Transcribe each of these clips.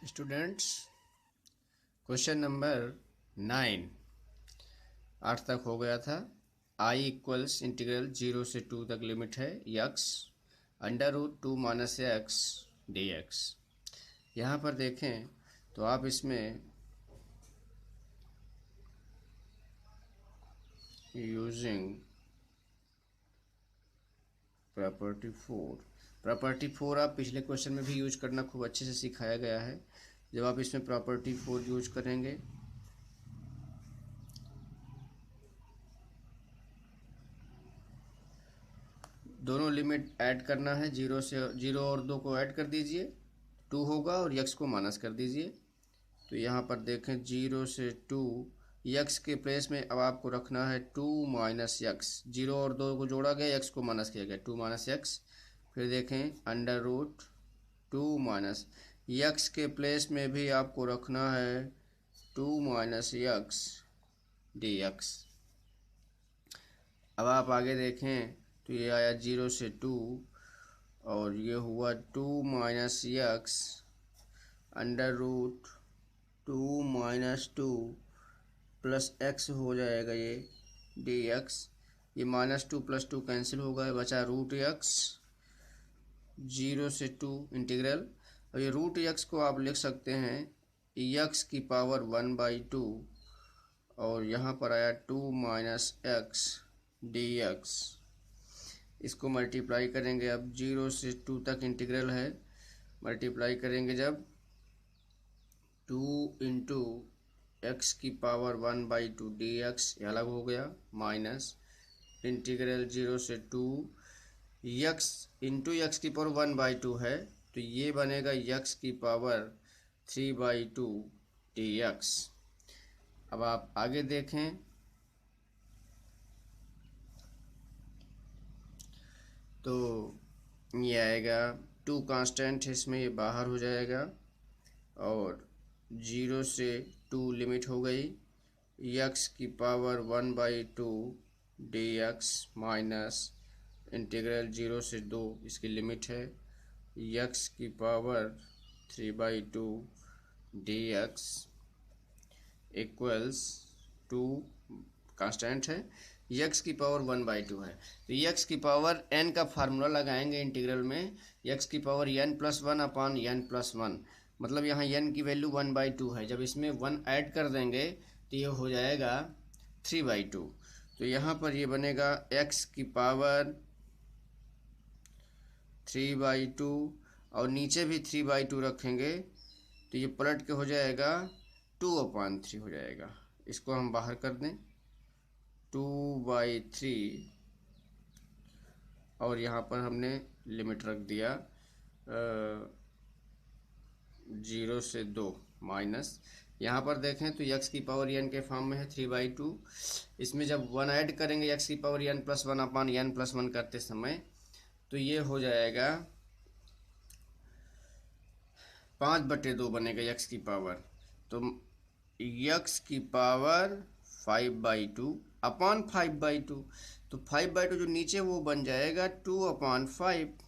Students, question number 9 8 तक हो गया था। आई इक्वल्स इंटीग्रल 0 से 2 तक लिमिट है x under root 2 minus x d x. यहाँ पर देखें तो आप इसमें यूजिंग प्रॉपर्टी फोर आप पिछले क्वेश्चन में भी यूज करना खूब अच्छे से सिखाया गया है। जब आप इसमें प्रॉपर्टी 4 यूज करेंगे दोनों लिमिट ऐड करना है, 0 से 0 और 2 को ऐड कर दीजिए, 2 होगा और यक्स को माइनस कर दीजिए। तो यहाँ पर देखें 0 से 2 यक्स के प्लेस में अब आपको रखना है 2 माइनस यक्स। 0 और 2 को जोड़ा गया, यक्स को माइनस किया गया, 2 माइनस यक्स। फिर देखें अंडर रूट 2 माइनस यक्स के प्लेस में भी आपको रखना है 2 माइनस यक्स डी एक्स। अब आप आगे देखें तो ये आया 0 से 2 और ये हुआ 2 minus x under root 2 minus 2 plus x हो जाएगा ये डी एक्स। ये -2 + 2 कैंसिल होगा, बचा रूट एक्स 0 से 2 इंटीग्रल। और ये रूट एक्स को आप लिख सकते हैं एक्स की पावर 1/2 और यहाँ पर आया 2 माइनस एक्स डी एक्स। इसको मल्टीप्लाई करेंगे, अब 0 से 2 तक इंटीग्रल है, मल्टीप्लाई करेंगे जब 2 इंटू एक्स की पावर 1/2 डी एक्स, ये अलग हो गया, माइनस इंटीग्रल 0 से 2 यक्स इंटू एक्स की पावर 1/2 है तो ये बनेगा यक्स की पावर 3/2 डी एक्स। अब आप आगे देखें तो ये आएगा 2 कांस्टेंट है इसमें, ये बाहर हो जाएगा और 0 से 2 लिमिट हो गई, यक्स की power 1/2 D x minus integral 0 से 2 इसकी लिमिट है यक्स की power 3/2 D x equals 2 constant है, यक्स की पावर 1/2 है। तो यक्स की पावर n का फार्मूला लगाएंगे इंटीग्रल में, यक्स की पावर n+1 अपान n+1, मतलब यहाँ n की वैल्यू 1/2 है। जब इसमें 1 ऐड कर देंगे तो ये हो जाएगा 3/2। तो यहाँ पर ये बनेगा x की पावर 3/2 और नीचे भी 3/2 रखेंगे तो ये पलट के हो जाएगा 2/3 हो जाएगा। इसको हम बाहर कर दें 2/3 और यहाँ पर हमने लिमिट रख दिया 0 से 2 माइनस। यहाँ पर देखें तो यक्स की पावर n के फॉर्म में है 3/2। इसमें जब 1 ऐड करेंगे यक्स की पावर n+1 अपान n+1 करते समय तो ये हो जाएगा 5/2 बनेगा यक्स की पावर। तो यक्स की पावर 5/2 अपान 5/2, तो 5/2 जो नीचे वो बन जाएगा 2/5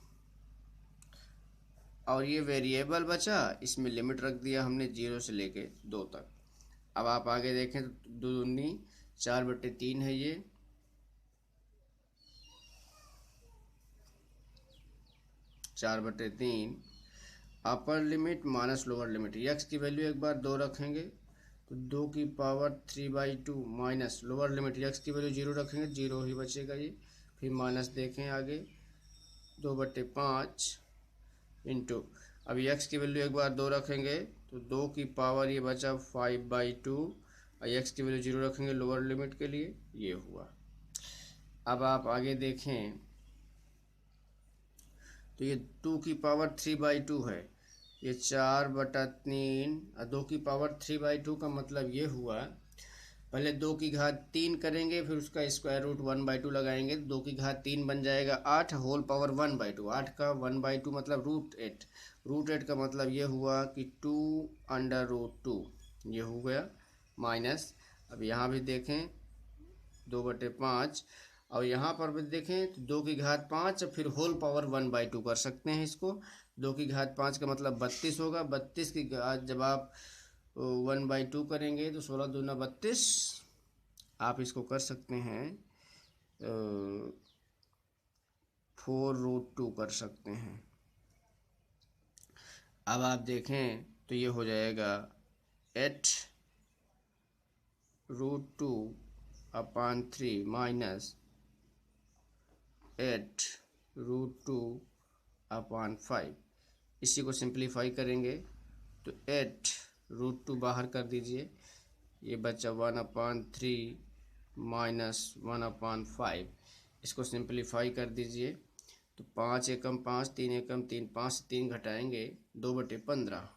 और ये वेरिएबल बचा, इसमें लिमिट रख दिया हमने 0 से लेके 2 तक। अब आप आगे देखें तो 2 दूनी 4/3 है, ये 4/3 upper limit minus lower limit, x की वैल्यू एक बार 2 रखेंगे तो 2 की power 3/2 minus lower limit x की वैल्यू 0 रखेंगे, 0 ही बचेगा ये। फिर माइनस देखें आगे 2/5 इंटू, अब यक्स की वैल्यू एक बार 2 रखेंगे तो 2 की पावर ये बचा 5/2 और यक्स की वैल्यू 0 रखेंगे लोअर लिमिट के लिए, ये हुआ। अब आप आगे देखें तो ये 2 की पावर 3/2 है, ये 4/3 और 2 की पावर 3/2 का मतलब ये हुआ, पहले 2 की घात 3 करेंगे फिर उसका स्क्वायर रूट 1/2 लगाएंगे तो 2 की घात 3 बन जाएगा 8 होल पावर 1/2, 8 का 1/2 मतलब √8, √8 का मतलब ये हुआ कि 2/√2, ये हो गया माइनस। अब यहाँ भी देखें 2/5 और यहाँ पर भी देखें तो 2 की घात 5 फिर होल पावर 1/2 कर सकते हैं इसको। 2 की घात 5 का मतलब 32 होगा। 32 की घात जब आप 1/2 करेंगे तो 16 दूना 32। आप इसको कर सकते हैं 4√2 कर सकते हैं। अब आप देखें तो ये हो जाएगा 8√2/3 माइनस 8√2/5। इसी को सिंप्लीफाई करेंगे तो 8√2 बाहर कर दीजिए, ये बचा 1/3 माइनस 1/5। इसको सिंप्लीफाई कर दीजिए तो 5 एकम 5, 3 एकम 3, 5 से 3 घटाएंगे 2/15,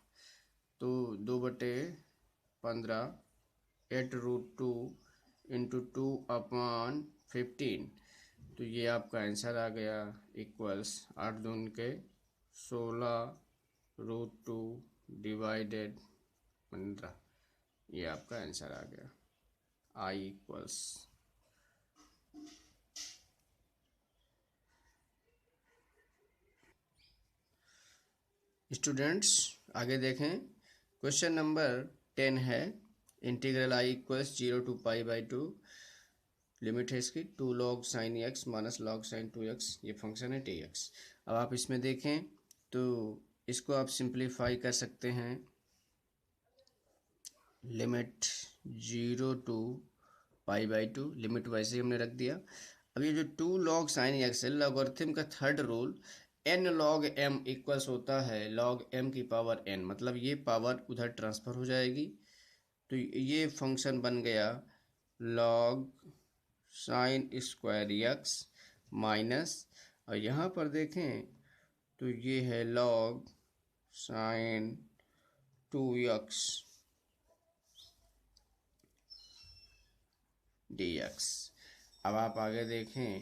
तो 2/15 8√2 इंटू 2/15, तो ये आपका आंसर आ गया इक्वल्स 8 दून के 16√2 डिवाइडेड 15। ये आपका आंसर आ गया I इक्वल्स। स्टूडेंट्स आगे देखें, क्वेश्चन नंबर 10 है। Integral I equals 0 to π/2, limit है इसकी 2 log sin x माइनस log sin 2x, ये फंक्शन है dx। अब आप इसमें देखें तो इसको आप सिंप्लीफाई कर सकते हैं, लिमिट 0 to π/2, लिमिट वैसे ही हमने रख दिया। अब ये जो 2 log sin x है, लॉगरिथम का third rule n log m equals होता है log m की पावर n, मतलब ये पावर उधर ट्रांसफ़र हो जाएगी। तो ये फंक्शन बन गया log sin square x minus, और यहाँ पर देखें तो ये है log sin 2x dx। अब आप आगे देखें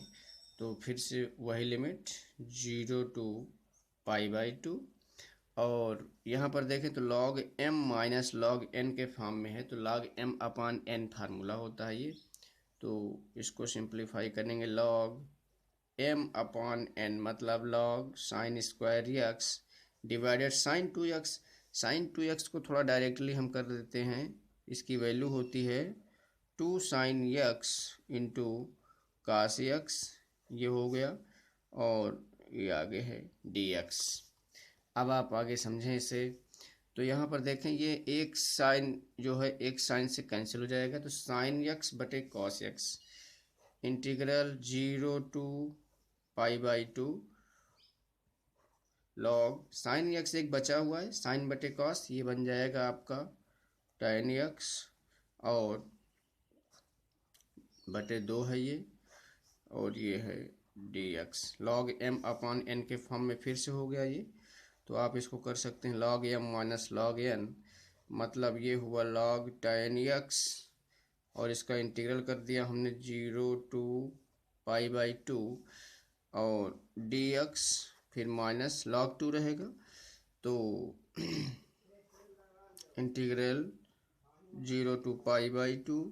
तो फिर से वही लिमिट 0 to π/2, और यहाँ पर देखें तो log m minus log n के फॉर्म में है, तो log m/n फार्मूला होता है ये। तो इसको सिंप्लीफाई करेंगे log m/n मतलब log sin square x divided sin 2x। sin 2x को थोड़ा डायरेक्टली हम कर देते हैं, इसकी वैल्यू होती है 2 sin x into cos x, ये हो गया, और ये आगे है dx। अब आप आगे समझें इसे, तो यहाँ पर देखें ये एक साइन जो है एक साइन से कैंसिल हो जाएगा, तो sin x बटे cos x integral 0 to π/2 log sin x एक बचा हुआ है sin बटे cos, ये बन जाएगा आपका tan x और बटे 2 है ये, और ये है dx। log m/n के फॉर्म में फिर से हो गया ये, तो आप इसको कर सकते हैं log m minus log n, मतलब ये हुआ log tan x, और इसका इंटीग्रल कर दिया हमने 0 to π/2 और dx, फिर माइनस log 2 रहेगा, तो इंटीग्रल 0 to π/2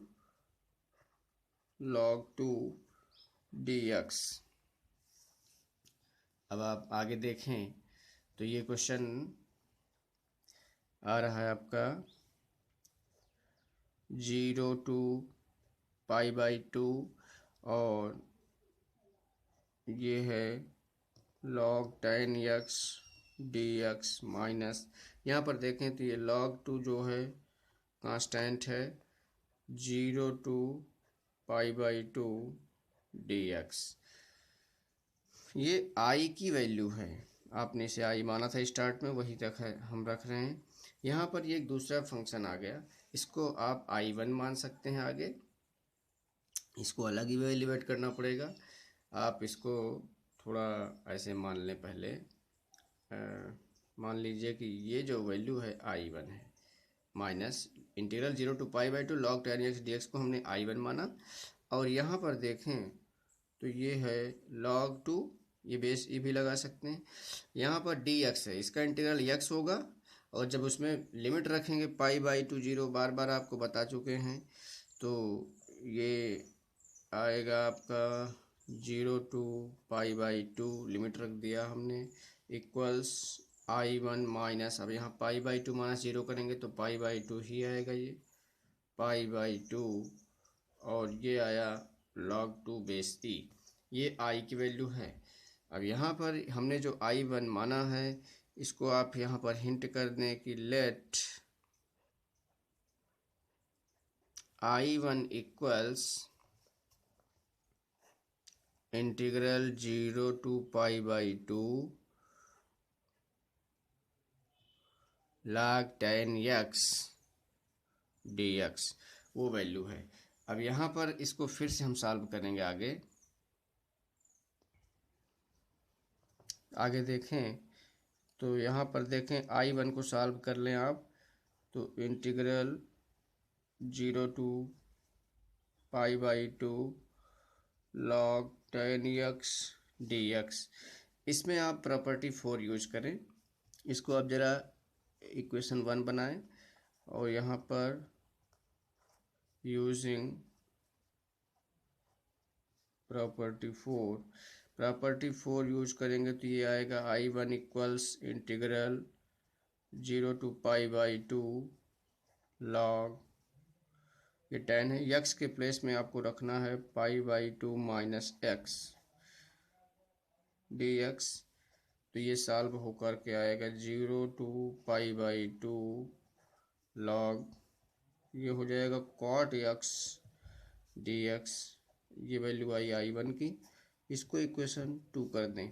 log 2 dx। अब आप आगे देखें तो ये क्वेश्चन आ रहा है आपका 0 to π/2 और ये है log tan x dx minus, यहाँ पर देखें तो ये log 2 जो है कांस्टेंट है 0 to π/2 dx। ये I की वैल्यू है, आपने इसे I माना था स्टार्ट में, वही तक है हम रख रहे हैं। यहाँ पर ये एक दूसरा फंक्शन आ गया, इसको आप I1 मान सकते हैं। आगे इसको अलग ही इवेल्युएट करना पड़ेगा, आप इसको थोड़ा ऐसे मान लें। पहले मान लीजिए कि ये जो वैल्यू है I1 है, minus integral 0 to π/2 log tan x dx को हमने I1 माना, और यहाँ पर देखें तो ये है log 2, ये बेस ये भी लगा सकते हैं। यहाँ पर dx है, इसका इंटीग्रल x होगा, और जब उसमें लिमिट रखेंगे π/2 0, बार बार आपको बता चुके हैं, तो ये आएगा आपका 0 to π/2 लिमिट रख दिया हमने, इक्वल्स I1 माइनस, अब यहाँ π/2 माइनस 0 करेंगे तो π/2 ही आएगा, ये π/2 और ये आया log2 बेस e। ये I की वैल्यू है। अब यहाँ पर हमने जो I1 माना है इसको आप यहाँ पर हिंट कर दें कि let I1 equals integral 0 to π/2 log 10x dx, वो वैल्यू है। अब यहाँ पर इसको फिर से हम सॉल्व करेंगे आगे देखें तो यहाँ पर देखें I1 को सॉल्व कर लें आप, तो integral 0 to π/2 log 10x dx, इसमें आप प्रॉपर्टी 4 यूज करें। इसको आप ज़रा इक्वेशन 1 बनाएं और यहाँ पर यूजिंग प्रॉपर्टी 4 यूज करेंगे तो ये आएगा I1 equals integral 0 to π/2 log, ये 10 है, x के प्लेस में आपको रखना है π/2 माइनस x dx, तो ये सॉल्व होकर के आएगा 0 to π/2 log, ये हो जाएगा cot x dx, ये वैल्यू आई I1 की। इसको इक्वेशन 2 कर दें।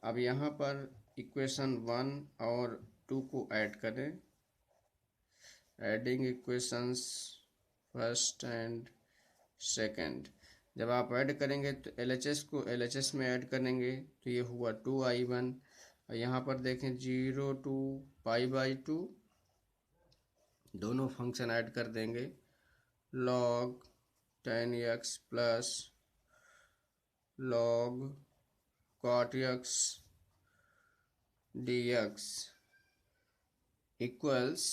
अब यहाँ पर इक्वेशन 1 और 2 को ऐड करें, adding equations first and second. जब आप ऐड करेंगे तो LHS को LHS में ऐड करेंगे तो ये हुआ 2I1। और यहाँ पर देखें 0 to π/2, दोनों फंक्शन ऐड कर देंगे, log 10x plus log cot x dx equals,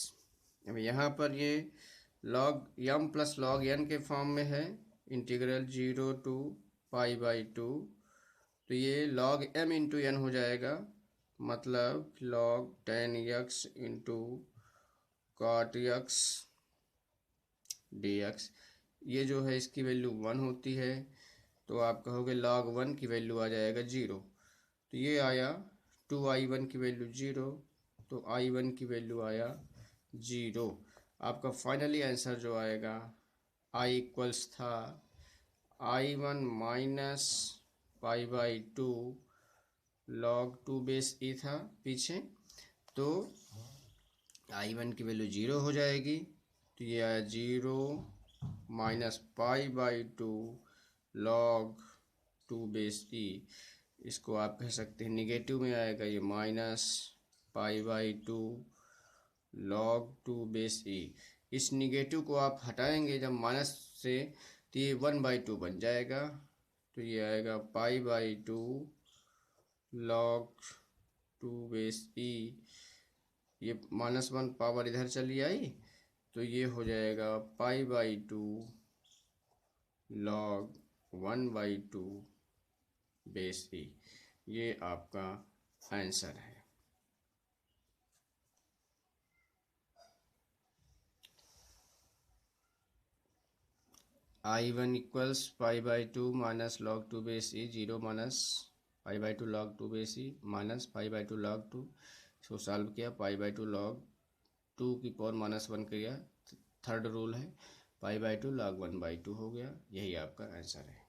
अब यहाँ पर ये log m plus log n के फॉर्म में है, इंटीग्रल 0 to π/2, तो ये log m इंटू n हो जाएगा, मतलब log 10x into cot x dx, ये जो है इसकी वैल्यू 1 होती है, तो आप कहोगे log 1 की वैल्यू आ जाएगा 0, तो ये आया 2I1 की वैल्यू 0, तो I1 की वैल्यू आया 0। आपका फाइनली आंसर जो आएगा I इक्वल्स था I1 minus π/2 log 2 base e था पीछे, तो I1 की वैल्यू 0 हो जाएगी, तो ये आया 0 माइनस π/2 log 2 बेस e। इसको आप कह सकते हैं निगेटिव में आएगा, ये माइनस π/2 log 2 बेस e। इस निगेटिव को आप हटाएंगे जब माइनस से तो ये 1/2 बन जाएगा, तो ये आएगा π/2 log 2 बेस e, ये -1 पावर इधर चली आई, तो ये हो जाएगा π/2 log 1/2 बेस e। ये आपका आंसर है। I1 equals π/2 minus log 2 base e, 0 minus π/2 log 2 base e minus π/2 log 2, इसको सॉल्व किया, π/2 log 2 की पावर -1 किया, थर्ड रूल है, π/2 log 1/2 हो गया। यही आपका आंसर है।